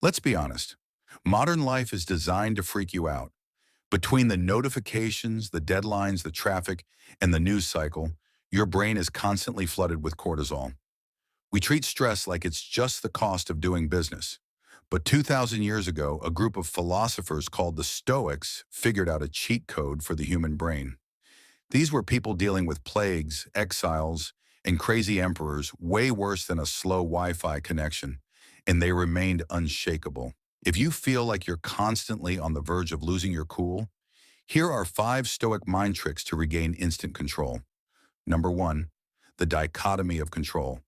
Let's be honest. Modern life is designed to freak you out. Between the notifications, the deadlines, the traffic, and the news cycle, your brain is constantly flooded with cortisol. We treat stress like it's just the cost of doing business. But 2,000 years ago, a group of philosophers called the Stoics figured out a cheat code for the human brain. These were people dealing with plagues, exiles, and crazy emperors way worse than a slow Wi-Fi connection, and they remained unshakable. If you feel like you're constantly on the verge of losing your cool, here are 5 Stoic mind tricks to regain instant control. Number 1, the dichotomy of control.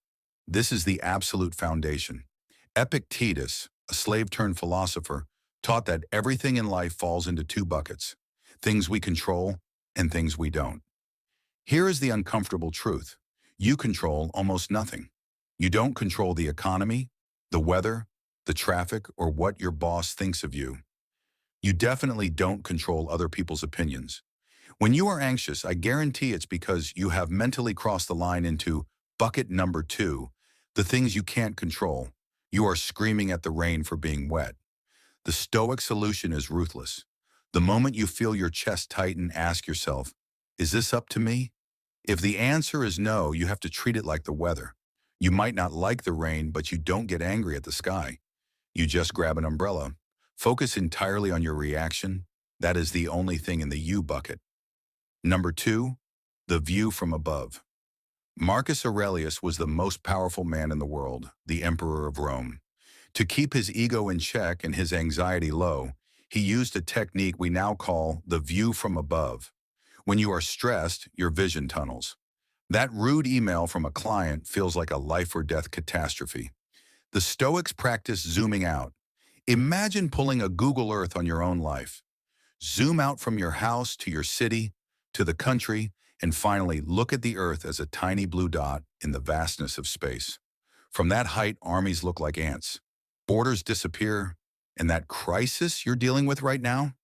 This is the absolute foundation. Epictetus, a slave-turned philosopher, taught that everything in life falls into 2 buckets, things we control and things we don't. Here is the uncomfortable truth. You control almost nothing. You don't control the economy, the weather, the traffic, or what your boss thinks of you. You definitely don't control other people's opinions. When you are anxious, I guarantee it's because you have mentally crossed the line into bucket number 2, the things you can't control. You are screaming at the rain for being wet. The Stoic solution is ruthless. The moment you feel your chest tighten, ask yourself, is this up to me? If the answer is no, you have to treat it like the weather. You might not like the rain, but you don't get angry at the sky. You just grab an umbrella. Focus entirely on your reaction. That is the only thing in the you bucket. Number 2, the view from above. Marcus Aurelius was the most powerful man in the world, the emperor of Rome. To keep his ego in check and his anxiety low, he used a technique we now call the view from above. When you are stressed, your vision tunnels. That rude email from a client feels like a life or death catastrophe. The Stoics practice zooming out. Imagine pulling a Google Earth on your own life. Zoom out from your house to your city, to the country, and finally look at the Earth as a tiny blue dot in the vastness of space. From that height, armies look like ants. Borders disappear, and that crisis you're dealing with right now,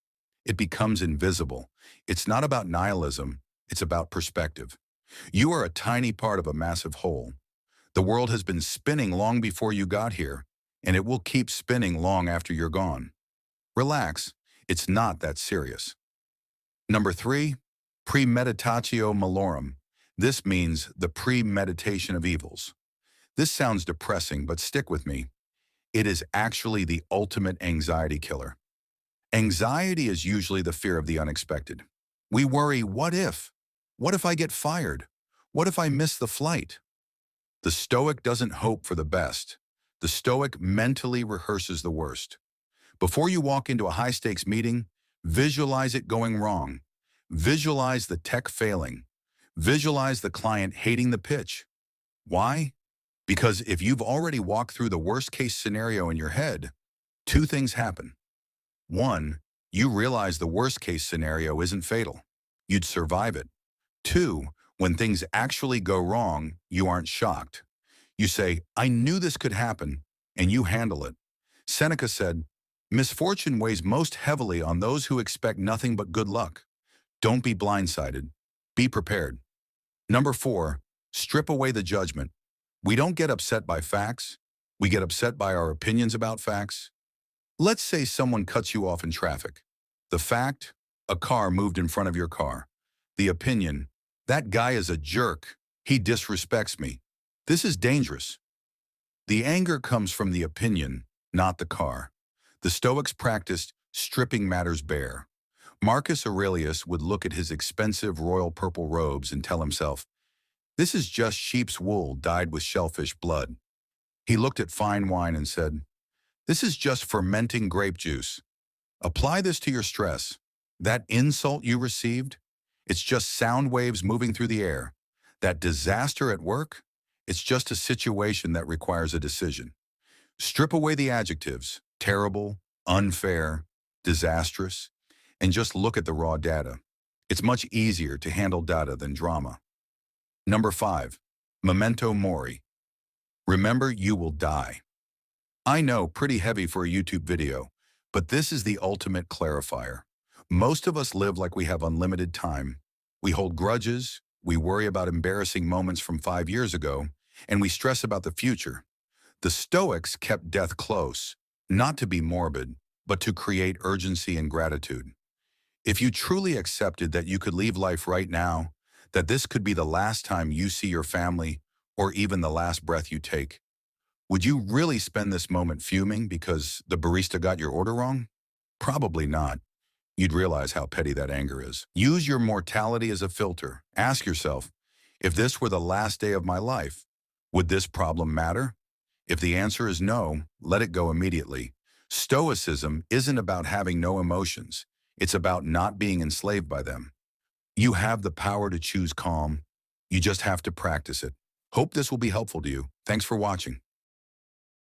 it becomes invisible. It's not about nihilism, it's about perspective. You are a tiny part of a massive whole. The world has been spinning long before you got here, and it will keep spinning long after you're gone. Relax, it's not that serious. Number 3, Premeditatio Malorum. This means the premeditation of evils. This sounds depressing, but stick with me. It is actually the ultimate anxiety killer. Anxiety is usually the fear of the unexpected. We worry, what if? What if I get fired? What if I miss the flight? The Stoic doesn't hope for the best. The Stoic mentally rehearses the worst. Before you walk into a high-stakes meeting, visualize it going wrong. Visualize the tech failing. Visualize the client hating the pitch. Why? Because if you've already walked through the worst-case scenario in your head, 2 things happen. 1, you realize the worst-case scenario isn't fatal. You'd survive it. 2, when things actually go wrong, you aren't shocked. You say, I knew this could happen, and you handle it. Seneca said, misfortune weighs most heavily on those who expect nothing but good luck. Don't be blindsided. Be prepared. Number 4, strip away the judgment. We don't get upset by facts. We get upset by our opinions about facts. Let's say someone cuts you off in traffic. The fact, a car moved in front of your car. The opinion, that guy is a jerk. He disrespects me. This is dangerous. The anger comes from the opinion, not the car. The Stoics practiced stripping matters bare. Marcus Aurelius would look at his expensive royal purple robes and tell himself, this is just sheep's wool dyed with shellfish blood. He looked at fine wine and said, this is just fermenting grape juice. Apply this to your stress. That insult you received, it's just sound waves moving through the air. That disaster at work, it's just a situation that requires a decision. Strip away the adjectives, terrible, unfair, disastrous, and just look at the raw data. It's much easier to handle data than drama. Number 5, memento mori. Remember, you will die. I know, pretty heavy for a YouTube video, but this is the ultimate clarifier. Most of us live like we have unlimited time. We hold grudges, we worry about embarrassing moments from 5 years ago, and we stress about the future. The Stoics kept death close, Not to be morbid, but to create urgency and gratitude. If you truly accepted that you could leave life right now, that this could be the last time you see your family or even the last breath you take, would you really spend this moment fuming because the barista got your order wrong? Probably not. You'd realize how petty that anger is. Use your mortality as a filter. Ask yourself, if this were the last day of my life, would this problem matter? If the answer is no, let it go immediately. Stoicism isn't about having no emotions. It's about not being enslaved by them. You have the power to choose calm. You just have to practice it. Hope this will be helpful to you. Thanks for watching.